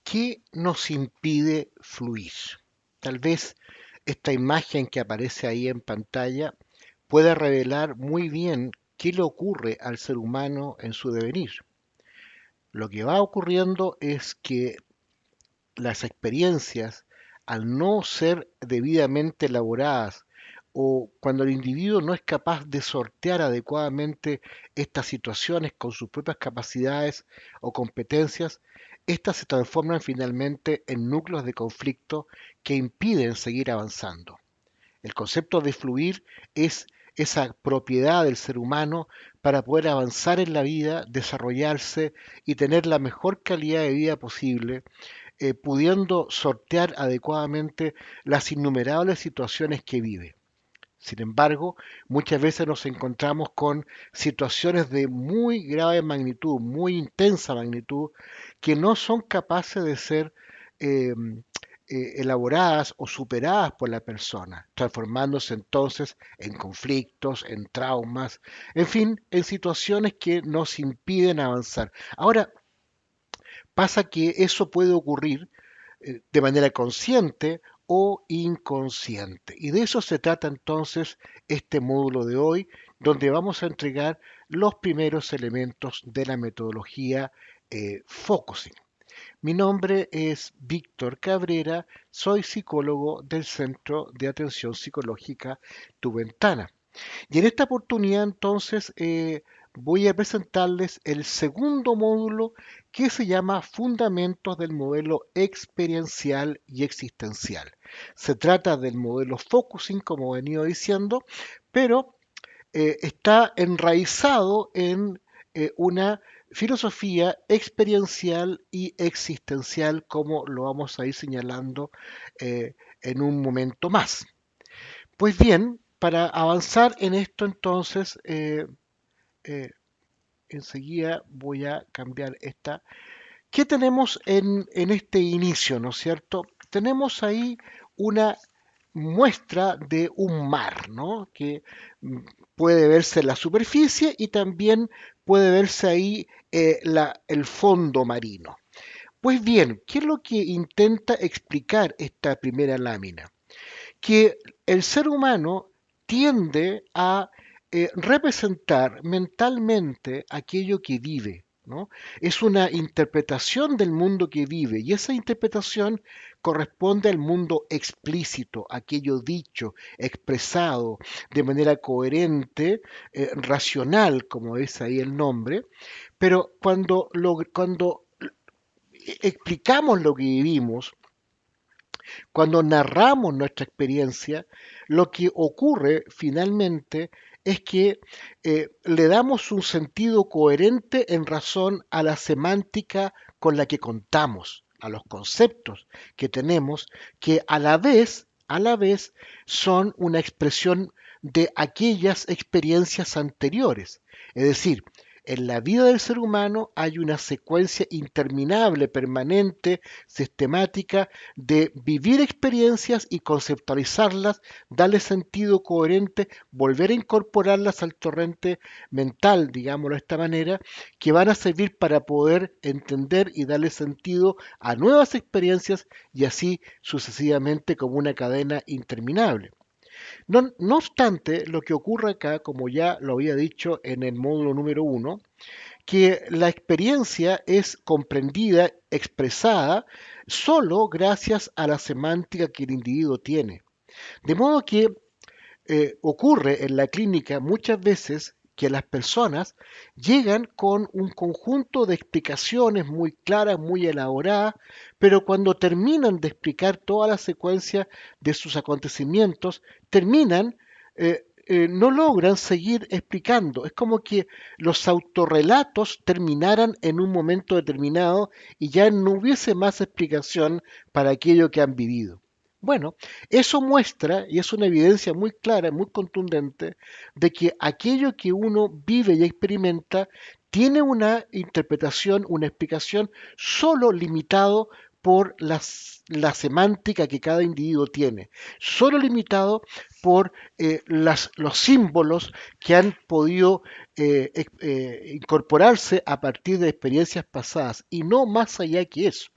¿Qué nos impide fluir? Tal vez esta imagen que aparece ahí en pantalla pueda revelar muy bien qué le ocurre al ser humano en su devenir. Lo que va ocurriendo es que las experiencias, al no ser debidamente elaboradas o cuando el individuo no es capaz de sortear adecuadamente estas situaciones con sus propias capacidades o competencias, estas se transforman finalmente en núcleos de conflicto que impiden seguir avanzando. El concepto de fluir es esa propiedad del ser humano para poder avanzar en la vida, desarrollarse y tener la mejor calidad de vida posible, pudiendo sortear adecuadamente las innumerables situaciones que vive. Sin embargo, muchas veces nos encontramos con situaciones de muy grave magnitud, muy intensa magnitud, que no son capaces de ser eh, elaboradas o superadas por la persona, transformándose entonces en conflictos, en traumas, en fin, en situaciones que nos impiden avanzar. Ahora, pasa que eso puede ocurrir de manera consciente o inconsciente. Y de eso se trata entonces este módulo de hoy, donde vamos a entregar los primeros elementos de la metodología Focusing. Mi nombre es Víctor Cabrera, soy psicólogo del Centro de Atención Psicológica Tu Ventana. Y en esta oportunidad entonces voy a presentarles el segundo módulo que se llama Fundamentos del modelo experiencial y existencial. Se trata del modelo Focusing, como he venido diciendo, pero está enraizado en una filosofía experiencial y existencial, como lo vamos a ir señalando en un momento más. Pues bien, para avanzar en esto entonces, eh, enseguida voy a cambiar esta. ¿Qué tenemos en este inicio, no es cierto? Tenemos ahí una muestra de un mar, ¿no? Que mm, puede verse en la superficie y también puede verse ahí el fondo marino. Pues bien, ¿qué es lo que intenta explicar esta primera lámina? Que el ser humano tiende a representar mentalmente aquello que vive, ¿no? Es una interpretación del mundo que vive y esa interpretación corresponde al mundo explícito, aquello dicho, expresado de manera coherente, racional, como es ahí el nombre, pero cuando explicamos lo que vivimos, cuando narramos nuestra experiencia, lo que ocurre finalmente es que le damos un sentido coherente en razón a la semántica con la que contamos, a los conceptos que tenemos, que a la vez son una expresión de aquellas experiencias anteriores. Es decir, en la vida del ser humano hay una secuencia interminable, permanente, sistemática, de vivir experiencias y conceptualizarlas, darle sentido coherente, volver a incorporarlas al torrente mental, digámoslo de esta manera, que van a servir para poder entender y darle sentido a nuevas experiencias y así sucesivamente como una cadena interminable. No obstante, lo que ocurre acá, como ya lo había dicho en el módulo número uno, que la experiencia es comprendida, expresada, solo gracias a la semántica que el individuo tiene. De modo que ocurre en la clínica muchas veces que las personas llegan con un conjunto de explicaciones muy claras, muy elaboradas, pero cuando terminan de explicar toda la secuencia de sus acontecimientos, terminan, no logran seguir explicando. Es como que los autorrelatos terminaran en un momento determinado y ya no hubiese más explicación para aquello que han vivido. Bueno, eso muestra, y es una evidencia muy clara, muy contundente, de que aquello que uno vive y experimenta tiene una interpretación, una explicación solo limitado por la semántica que cada individuo tiene, solo limitado por los símbolos que han podido incorporarse a partir de experiencias pasadas y no más allá que eso.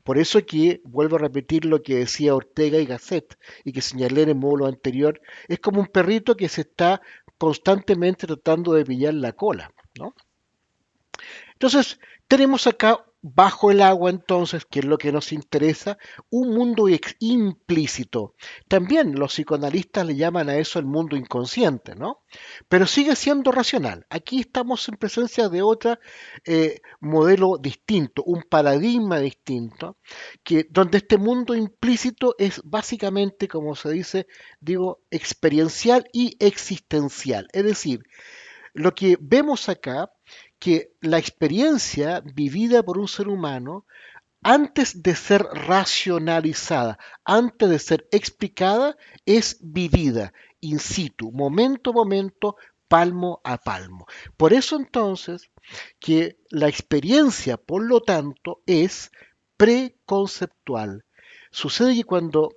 Por eso que vuelvo a repetir lo que decía Ortega y Gasset y que señalé en el módulo anterior, es como un perrito que se está constantemente tratando de pillar la cola, ¿no? Entonces, tenemos acá bajo el agua, entonces, que es lo que nos interesa, un mundo implícito. También los psicoanalistas le llaman a eso el mundo inconsciente, ¿no? Pero sigue siendo racional. Aquí estamos en presencia de otro modelo distinto, un paradigma distinto, donde este mundo implícito es básicamente, como se dice, digo, experiencial y existencial. Es decir, lo que vemos acá, que la experiencia vivida por un ser humano, antes de ser racionalizada, antes de ser explicada, es vivida in situ, momento a momento, palmo a palmo. Por eso entonces que la experiencia, por lo tanto, es preconceptual. Sucede que cuando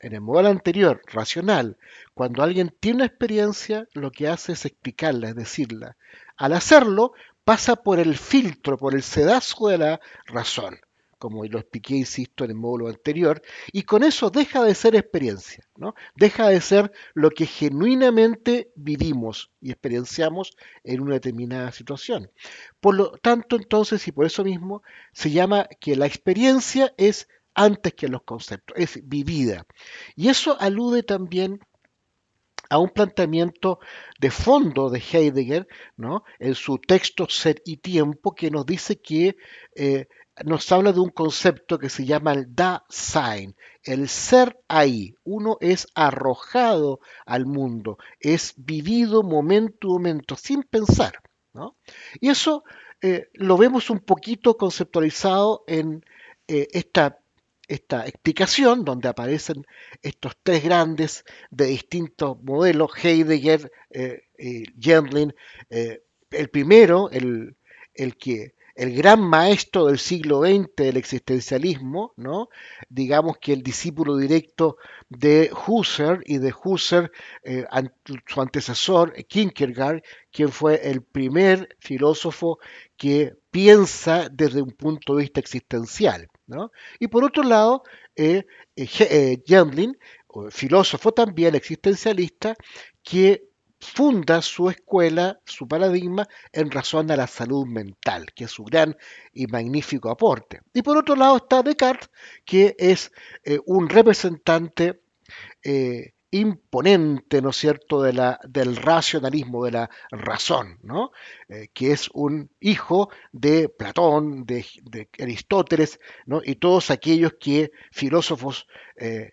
en el modelo anterior, racional, cuando alguien tiene una experiencia, lo que hace es explicarla, es decirla. Al hacerlo, pasa por el filtro, por el sedazo de la razón, como lo expliqué, insisto, en el módulo anterior, y con eso deja de ser experiencia, ¿no? Deja de ser lo que genuinamente vivimos y experienciamos en una determinada situación. Por lo tanto, entonces, y por eso mismo, se llama que la experiencia es antes que los conceptos, es vivida. Y eso alude también a un planteamiento de fondo de Heidegger, ¿no? En su texto Ser y Tiempo, que nos dice que nos habla de un concepto que se llama el Dasein, el ser ahí. Uno es arrojado al mundo, es vivido momento a momento, sin pensar, ¿no? Y eso lo vemos un poquito conceptualizado en esta explicación, donde aparecen estos tres grandes de distintos modelos, Heidegger, Gendlin, el primero, el gran maestro del siglo XX del existencialismo, ¿no? Digamos que el discípulo directo de Husserl y de Husserl, su antecesor, Kierkegaard, quien fue el primer filósofo que piensa desde un punto de vista existencial, ¿no? Y por otro lado, Gendlin, filósofo también existencialista, que funda su escuela, su paradigma, en razón a la salud mental, que es su gran y magnífico aporte. Y por otro lado está Descartes, que es un representante imponente, ¿no es cierto?, del racionalismo, de la razón, ¿no? Que es un hijo de Platón, de Aristóteles, ¿no? Y todos aquellos filósofos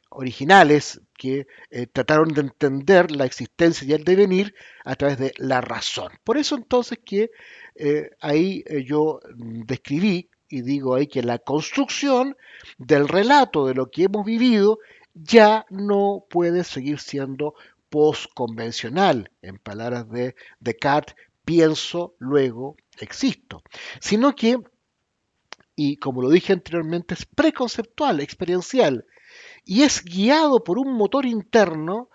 originales que trataron de entender la existencia y el devenir a través de la razón. Por eso entonces que ahí yo describí y digo ahí que la construcción del relato de lo que hemos vivido ya no puede seguir siendo postconvencional, en palabras de Descartes, pienso, luego existo, sino que, y como lo dije anteriormente, es preconceptual, experiencial, y es guiado por un motor interno,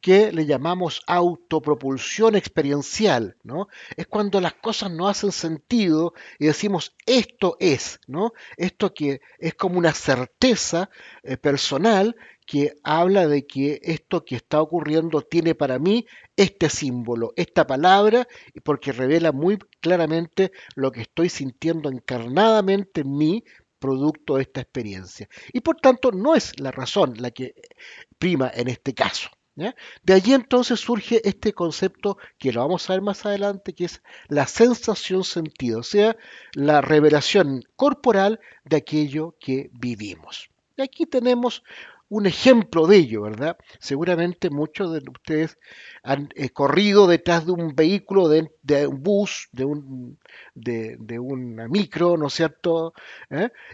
que le llamamos autopropulsión experiencial, ¿no? Es cuando las cosas no hacen sentido y decimos esto es, ¿no? Esto que es como una certeza personal que habla de que esto que está ocurriendo tiene para mí este símbolo, esta palabra, porque revela muy claramente lo que estoy sintiendo encarnadamente en mí, producto de esta experiencia. Y por tanto no es la razón la que prima en este caso, ¿ya? De allí entonces surge este concepto que lo vamos a ver más adelante, que es la sensación sentido, o sea, la revelación corporal de aquello que vivimos. Y aquí tenemos un ejemplo de ello, ¿verdad? Seguramente muchos de ustedes han corrido detrás de un vehículo, de un bus, de una micro, ¿no es cierto?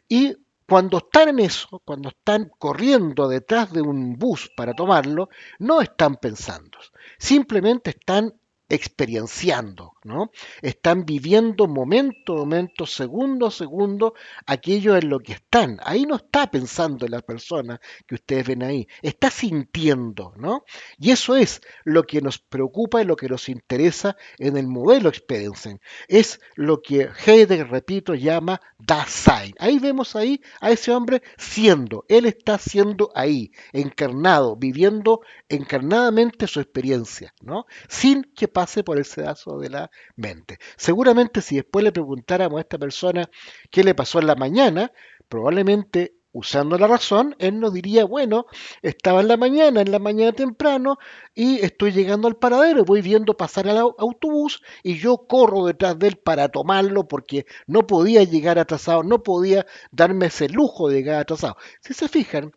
Y cuando están en eso, cuando están corriendo detrás de un bus para tomarlo, no están pensando, simplemente están experienciando, ¿no? Están viviendo momento a momento, segundo a segundo, aquello en lo que están. Ahí no está pensando la persona que ustedes ven ahí, está sintiendo, ¿no? Y eso es lo que nos preocupa y lo que nos interesa en el modelo Experiencing. Es lo que Heidegger, repito, llama Dasein. Ahí vemos ahí a ese hombre siendo, él está siendo ahí, encarnado, viviendo encarnadamente su experiencia, ¿no? Sin que pase por el sedazo de la mente. Seguramente si después le preguntáramos a esta persona qué le pasó en la mañana, probablemente usando la razón, él nos diría, bueno, estaba en la mañana temprano, y estoy llegando al paradero, voy viendo pasar el autobús y yo corro detrás de él para tomarlo porque no podía llegar atrasado, no podía darme ese lujo de llegar atrasado. Si se fijan,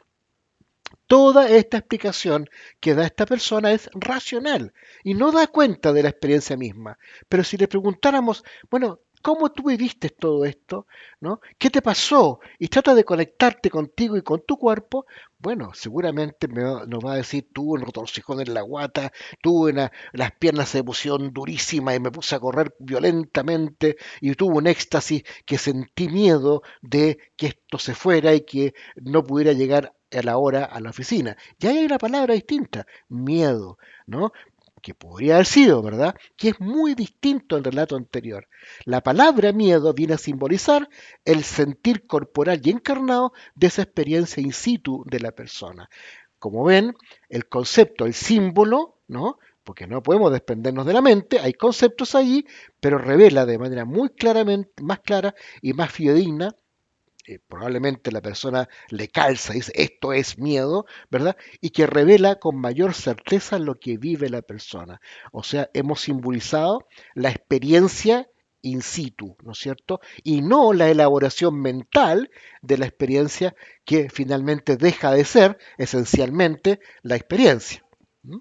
toda esta explicación que da esta persona es racional y no da cuenta de la experiencia misma. Pero si le preguntáramos, bueno, ¿cómo tú viviste todo esto? ¿No? ¿Qué te pasó? Y trata de conectarte contigo y con tu cuerpo. Bueno, seguramente nos va a decir, tuve un retorcijón en la guata, las piernas se pusieron durísimas y me puse a correr violentamente y tuve un éxtasis que sentí miedo de que esto se fuera y que no pudiera llegar a la hora a la oficina. Ya hay una palabra distinta, miedo, ¿no? Que podría haber sido, ¿verdad? Que es muy distinto al relato anterior. La palabra miedo viene a simbolizar el sentir corporal y encarnado de esa experiencia in situ de la persona. Como ven, el concepto, el símbolo, ¿no? Porque no podemos desprendernos de la mente, hay conceptos allí, pero revela de manera muy claramente, más clara y más fidedigna, probablemente la persona le calza, dice, esto es miedo, ¿verdad? Y que revela con mayor certeza lo que vive la persona. O sea, hemos simbolizado la experiencia in situ, ¿no es cierto? Y no la elaboración mental de la experiencia que finalmente deja de ser esencialmente la experiencia. ¿Mm?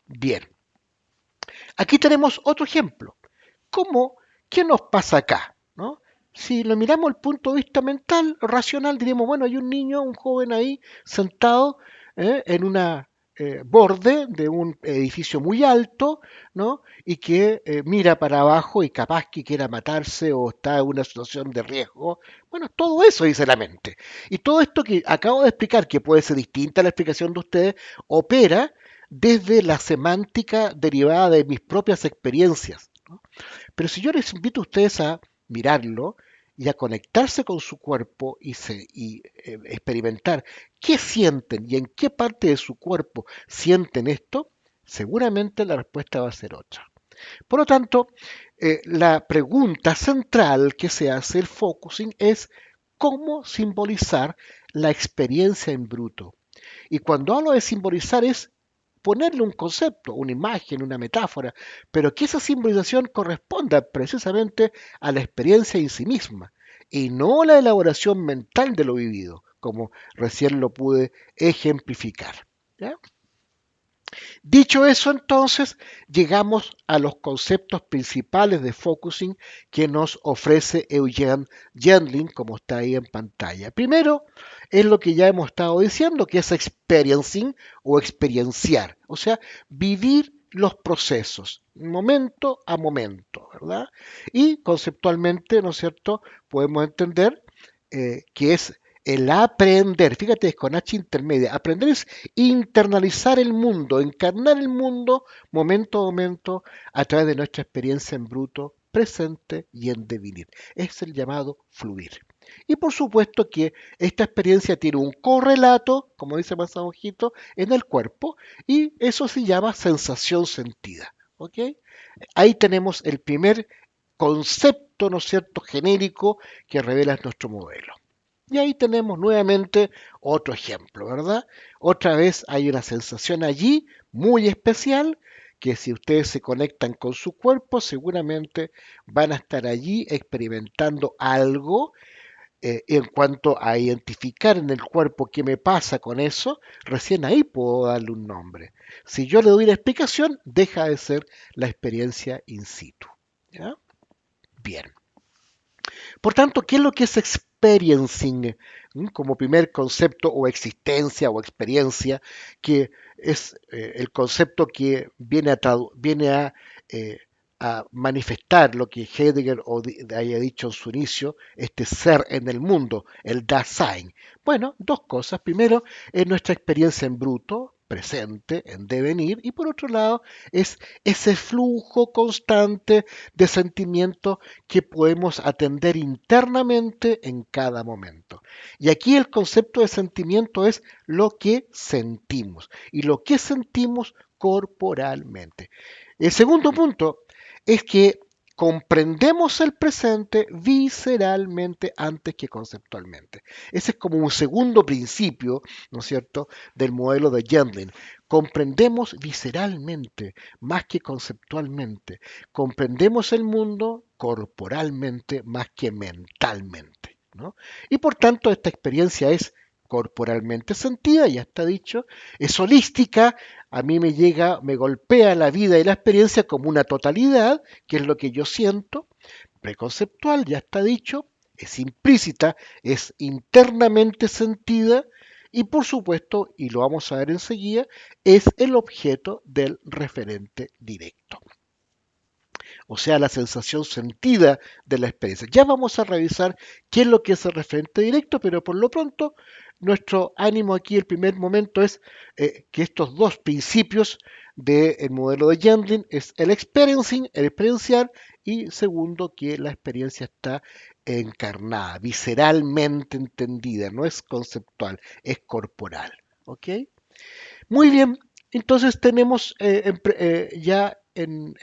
Bien, aquí tenemos otro ejemplo. ¿Cómo? ¿Qué nos pasa acá? ¿No? Si lo miramos desde el punto de vista mental, racional, diríamos, bueno, hay un niño, un joven ahí, sentado en una borde de un edificio muy alto, ¿no? Y que mira para abajo y capaz que quiera matarse o está en una situación de riesgo. Bueno, todo eso dice la mente. Y todo esto que acabo de explicar, que puede ser distinta a la explicación de ustedes, opera desde la semántica derivada de mis propias experiencias. ¿No? Pero si yo les invito a ustedes a mirarlo y a conectarse con su cuerpo y experimentar qué sienten y en qué parte de su cuerpo sienten esto, seguramente la respuesta va a ser otra. Por lo tanto, la pregunta central que se hace el focusing es cómo simbolizar la experiencia en bruto. Y cuando hablo de simbolizar es ponerle un concepto, una imagen, una metáfora, pero que esa simbolización corresponda precisamente a la experiencia en sí misma y no la elaboración mental de lo vivido, como recién lo pude ejemplificar. ¿Ya? Dicho eso, entonces, llegamos a los conceptos principales de focusing que nos ofrece Eugene Gendlin, como está ahí en pantalla. Primero, es lo que ya hemos estado diciendo, que es experiencing o experienciar, o sea, vivir los procesos, momento a momento, ¿verdad? Y conceptualmente, ¿no es cierto?, podemos entender que es el aprender, fíjate, es con H intermedia, aprender es internalizar el mundo, encarnar el mundo momento a momento a través de nuestra experiencia en bruto, presente y en devenir. Es el llamado fluir. Y por supuesto que esta experiencia tiene un correlato, como dice más abajito, en el cuerpo y eso se llama sensación sentida. ¿Ok? Ahí tenemos el primer concepto, ¿no es cierto?, genérico que revela nuestro modelo. Y ahí tenemos nuevamente otro ejemplo, ¿verdad? Otra vez hay una sensación allí muy especial que si ustedes se conectan con su cuerpo seguramente van a estar allí experimentando algo en cuanto a identificar en el cuerpo qué me pasa con eso, recién ahí puedo darle un nombre. Si yo le doy la explicación, deja de ser la experiencia in situ. ¿Ya? Bien. Por tanto, ¿qué es lo que es experiencing? Como primer concepto o existencia o experiencia, que es el concepto que viene a eh, a manifestar lo que Heidegger haya dicho en su inicio, este ser en el mundo, el Dasein. Bueno, dos cosas. Primero, es nuestra experiencia en bruto, presente, en devenir, y por otro lado, es ese flujo constante de sentimientos que podemos atender internamente en cada momento. Y aquí el concepto de sentimiento es lo que sentimos, y lo que sentimos corporalmente. El segundo punto es que comprendemos el presente visceralmente antes que conceptualmente. Ese es como un segundo principio, ¿no es cierto?, del modelo de Yandlin. Comprendemos visceralmente más que conceptualmente. Comprendemos el mundo corporalmente más que mentalmente, ¿no? Y por tanto, esta experiencia es corporalmente sentida, ya está dicho, es holística, a mí me llega, me golpea la vida y la experiencia como una totalidad, que es lo que yo siento, preconceptual, ya está dicho, es implícita, es internamente sentida y por supuesto, y lo vamos a ver enseguida, es el objeto del referente directo, o sea, la sensación sentida de la experiencia. Ya vamos a revisar qué es lo que es el referente directo, pero por lo pronto nuestro ánimo aquí, el primer momento es que estos dos principios del modelo de Yandlin es el experiencing, el experienciar, y segundo, que la experiencia está encarnada, visceralmente entendida, no es conceptual, es corporal. ¿Ok? Muy bien, entonces tenemos ya en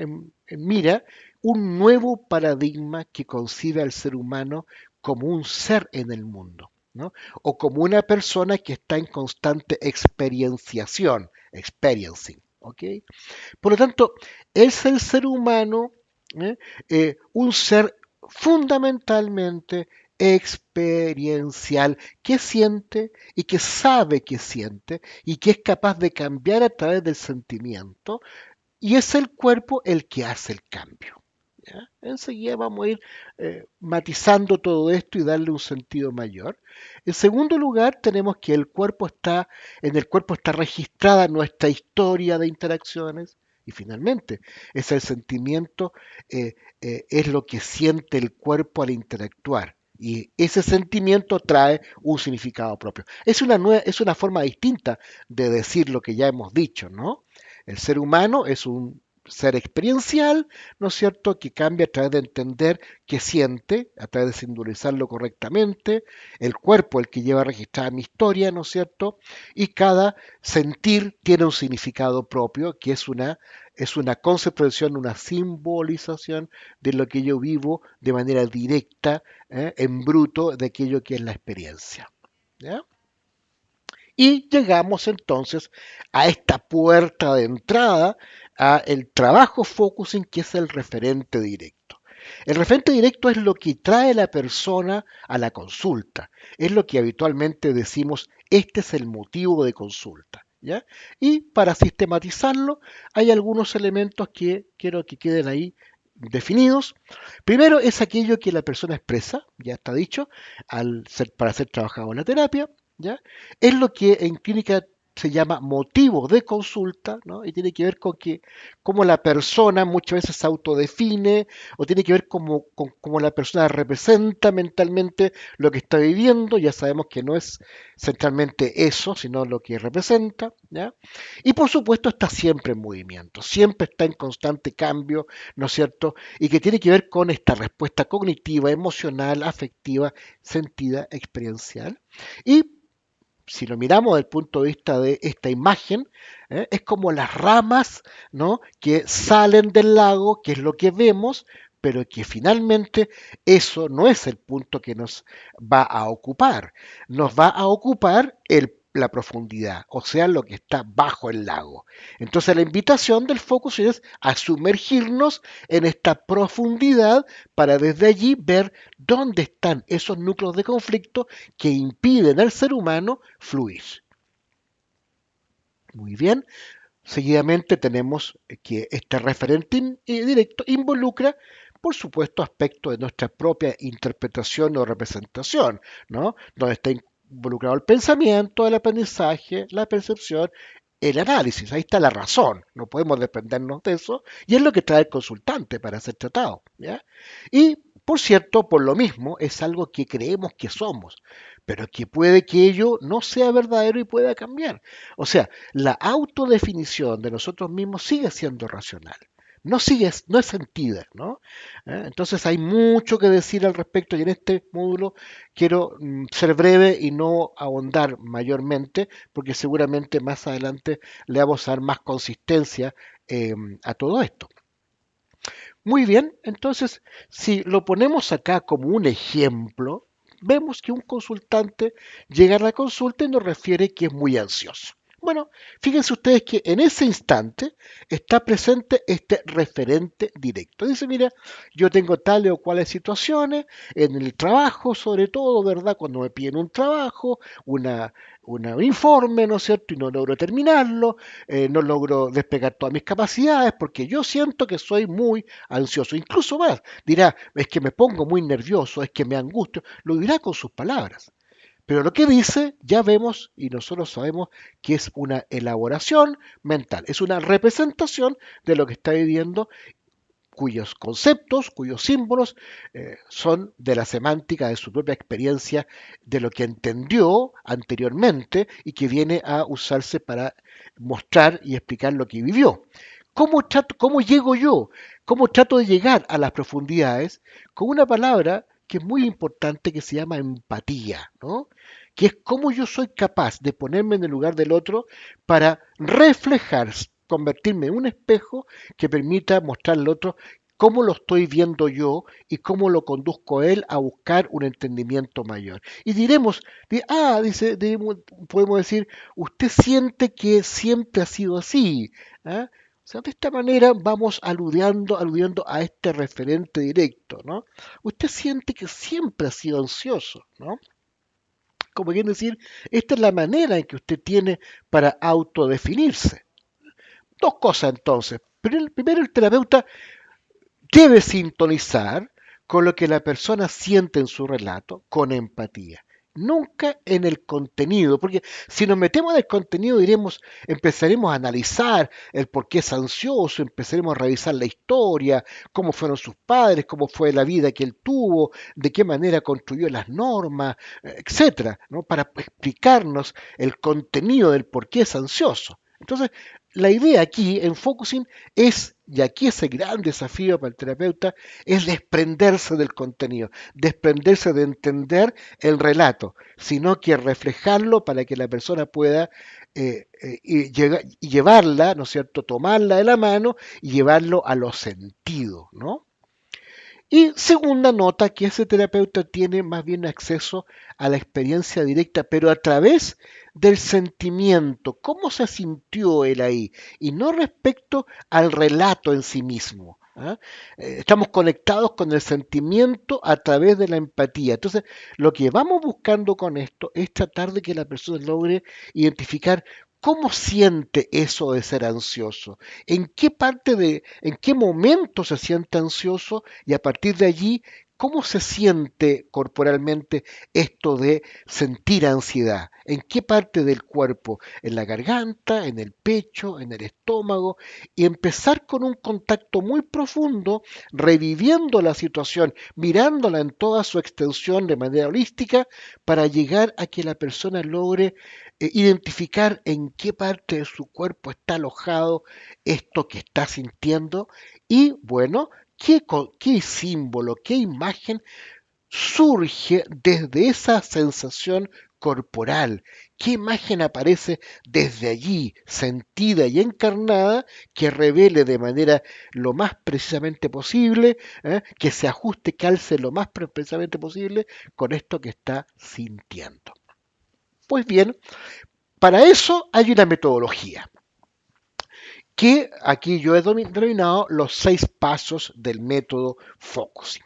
mira un nuevo paradigma que concibe al ser humano como un ser en el mundo, ¿no? O como una persona que está en constante experienciación, experiencing, ¿ok? Por lo tanto, es el ser humano un ser fundamentalmente experiencial que siente y que sabe que siente y que es capaz de cambiar a través del sentimiento y es el cuerpo el que hace el cambio. ¿Ya? Enseguida vamos a ir matizando todo esto y darle un sentido mayor. En segundo lugar, tenemos que en el cuerpo está registrada nuestra historia de interacciones. Y finalmente, es el sentimiento, es lo que siente el cuerpo al interactuar. Y ese sentimiento trae un significado propio. Es una forma distinta de decir lo que ya hemos dicho, ¿no? El ser humano es un ser experiencial, ¿no es cierto?, que cambia a través de entender qué siente, a través de simbolizarlo correctamente, el cuerpo el que lleva registrada mi historia, ¿no es cierto?, y cada sentir tiene un significado propio, que es una conceptualización, una simbolización de lo que yo vivo de manera directa, en bruto, de aquello que es la experiencia. ¿Ya? Y llegamos entonces a esta puerta de entrada a el trabajo focusing, que es el referente directo. El referente directo es lo que trae la persona a la consulta. Es lo que habitualmente decimos, este es el motivo de consulta. ¿Ya? Y para sistematizarlo, hay algunos elementos que quiero que queden ahí definidos. Primero es aquello que la persona expresa, ya está dicho, para ser trabajado en la terapia. ¿Ya? Es lo que en clínica se llama motivo de consulta, ¿no? Y tiene que ver con que cómo la persona muchas veces se autodefine o tiene que ver con cómo la persona representa mentalmente lo que está viviendo. Ya sabemos que no es centralmente eso, sino lo que representa, ¿ya? Y por supuesto está siempre en movimiento, siempre está en constante cambio, ¿no es cierto? Y que tiene que ver con esta respuesta cognitiva, emocional, afectiva, sentida, experiencial. Y si lo miramos desde el punto de vista de esta imagen, es como las ramas, ¿no?, que salen del lago, que es lo que vemos, pero que finalmente eso no es el punto que nos va a ocupar. Nos va a ocupar la profundidad, o sea, lo que está bajo el lago. Entonces la invitación del focus es a sumergirnos en esta profundidad para desde allí ver dónde están esos núcleos de conflicto que impiden al ser humano fluir. Muy bien, seguidamente tenemos que este referente directo involucra, por supuesto, aspectos de nuestra propia interpretación o representación, ¿no? Donde está involucrado el pensamiento, el aprendizaje, la percepción el análisis, ahí está la razón, no podemos desprendernos de eso, y es lo que trae el consultante para ser tratado, ¿ya? Y, por cierto, por lo mismo, es algo que creemos que somos, pero que puede que ello no sea verdadero y pueda cambiar. O sea, la autodefinición de nosotros mismos sigue siendo racional. No es sentida, ¿no? Entonces hay mucho que decir al respecto y en este módulo quiero ser breve y no ahondar mayormente, porque seguramente más adelante le vamos a dar más consistencia a todo esto. Muy bien, entonces si lo ponemos acá como un ejemplo, vemos que un consultante llega a la consulta y nos refiere que es muy ansioso. Bueno, fíjense ustedes que en ese instante está presente este referente directo. Dice, mira, yo tengo tales o cuales situaciones en el trabajo, sobre todo, ¿verdad? Cuando me piden un trabajo, una, un informe, ¿no es cierto? Y no logro terminarlo, no logro despegar todas mis capacidades porque yo siento que soy muy ansioso. Incluso más, dirá, es que me pongo muy nervioso, es que me angustio, lo dirá con sus palabras. Pero lo que dice, ya vemos y nosotros sabemos que es una elaboración mental, es una representación de lo que está viviendo, cuyos conceptos, cuyos símbolos son de la semántica de su propia experiencia, de lo que entendió anteriormente y que viene a usarse para mostrar y explicar lo que vivió. ¿Cómo llego yo? ¿Cómo trato de llegar a las profundidades? Con una palabra que es muy importante que se llama empatía, ¿no? Que es cómo yo soy capaz de ponerme en el lugar del otro para reflejar, convertirme en un espejo que permita mostrarle al otro cómo lo estoy viendo yo y cómo lo conduzco a él a buscar un entendimiento mayor. Y diremos, podemos decir, usted siente que siempre ha sido así. ¿Ah? O sea, de esta manera vamos aludiendo a este referente directo, ¿no? Usted siente que siempre ha sido ansioso, ¿no? Como quiere decir, esta es la manera en que usted tiene para autodefinirse. Dos cosas entonces. Primero, el terapeuta debe sintonizar con lo que la persona siente en su relato con empatía. Nunca en el contenido, porque si nos metemos en el contenido empezaremos a analizar el por qué es ansioso, empezaremos a revisar la historia, cómo fueron sus padres, cómo fue la vida que él tuvo, de qué manera construyó las normas, etcétera, ¿no? Para explicarnos el contenido del por qué es ansioso. Entonces, la idea aquí en focusing es, y aquí es el gran desafío para el terapeuta, es desprenderse del contenido, desprenderse de entender el relato, sino que reflejarlo para que la persona pueda y llevarla, ¿no es cierto?, tomarla de la mano y llevarlo a los sentidos, ¿no? Y segunda nota, que ese terapeuta tiene más bien acceso a la experiencia directa, pero a través del sentimiento, cómo se sintió él ahí, y no respecto al relato en sí mismo. ¿Ah? Estamos conectados con el sentimiento a través de la empatía. Entonces, lo que vamos buscando con esto es tratar de que la persona logre identificar cómo siente eso de ser ansioso, en qué momento se siente ansioso y a partir de allí, ¿cómo se siente corporalmente esto de sentir ansiedad? ¿En qué parte del cuerpo? ¿En la garganta, en el pecho, en el estómago? Y empezar con un contacto muy profundo, reviviendo la situación, mirándola en toda su extensión de manera holística, para llegar a que la persona logre identificar en qué parte de su cuerpo está alojado esto que está sintiendo y, bueno, qué símbolo, qué imagen surge desde esa sensación corporal, qué imagen aparece desde allí, sentida y encarnada, que revele de manera lo más precisamente posible, que se ajuste, calce lo más precisamente posible con esto que está sintiendo. Pues bien, para eso hay una metodología que aquí yo he denominado los 6 pasos del método Focusing.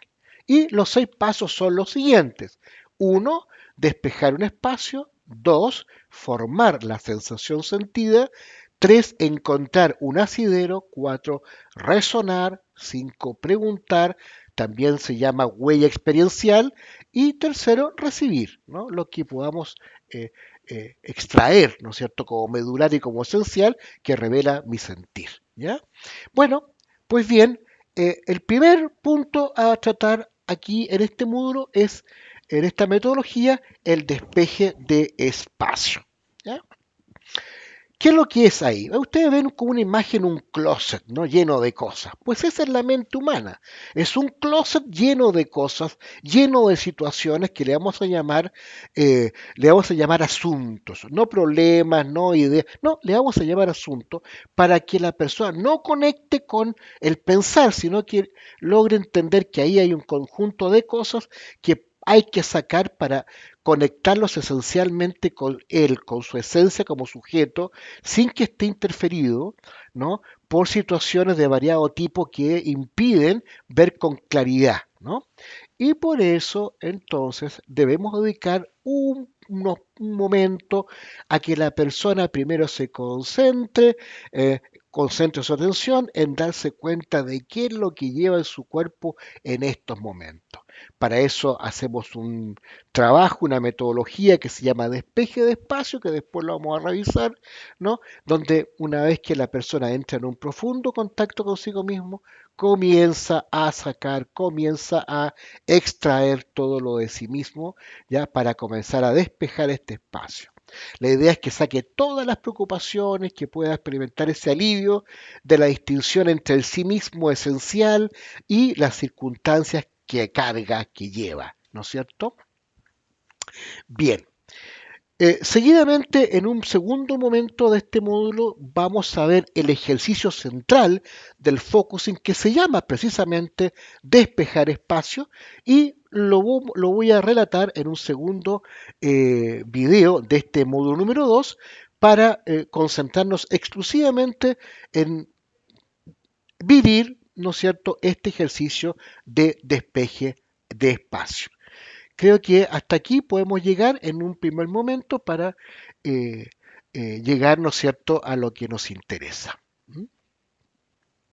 Y los 6 pasos son los siguientes. 1, despejar un espacio. 2, formar la sensación sentida. 3, encontrar un asidero. 4, resonar. 5, preguntar. También se llama huella experiencial. Y tercero, recibir, ¿no? Lo que podamos extraer, ¿no es cierto?, como medular y como esencial, que revela mi sentir, ¿ya? Bueno, pues bien, el primer punto a tratar aquí en este módulo es, en esta metodología, el despeje de espacio, ¿ya? ¿Qué es lo que es ahí? Ustedes ven como una imagen un closet, ¿no? Lleno de cosas. Pues esa es la mente humana. Es un closet lleno de cosas, lleno de situaciones que le vamos a llamar asuntos, no problemas, no ideas, no, le vamos a llamar asuntos para que la persona no conecte con el pensar, sino que logre entender que ahí hay un conjunto de cosas que hay que sacar para conectarlos esencialmente con él, con su esencia como sujeto, sin que esté interferido, ¿no?, por situaciones de variado tipo que impiden ver con claridad, ¿no? Y por eso, entonces, debemos dedicar un momento a que la persona primero se concentre su atención en darse cuenta de qué es lo que lleva en su cuerpo en estos momentos. Para eso hacemos un trabajo, una metodología que se llama despeje de espacio, que después lo vamos a revisar, ¿no? Donde una vez que la persona entra en un profundo contacto consigo mismo, comienza a sacar, comienza a extraer todo lo de sí mismo, ya para comenzar a despejar este espacio. La idea es que saque todas las preocupaciones, que pueda experimentar ese alivio de la distinción entre el sí mismo esencial y las circunstancias que carga, que lleva, ¿no es cierto? Bien, seguidamente, en un segundo momento de este módulo, vamos a ver el ejercicio central del focusing que se llama precisamente despejar espacio y lo voy a relatar en un segundo video de este módulo número 2 para concentrarnos exclusivamente en vivir, ¿no es cierto?, este ejercicio de despeje de espacio. Creo que hasta aquí podemos llegar en un primer momento para eh, llegar, ¿no es cierto?, a lo que nos interesa.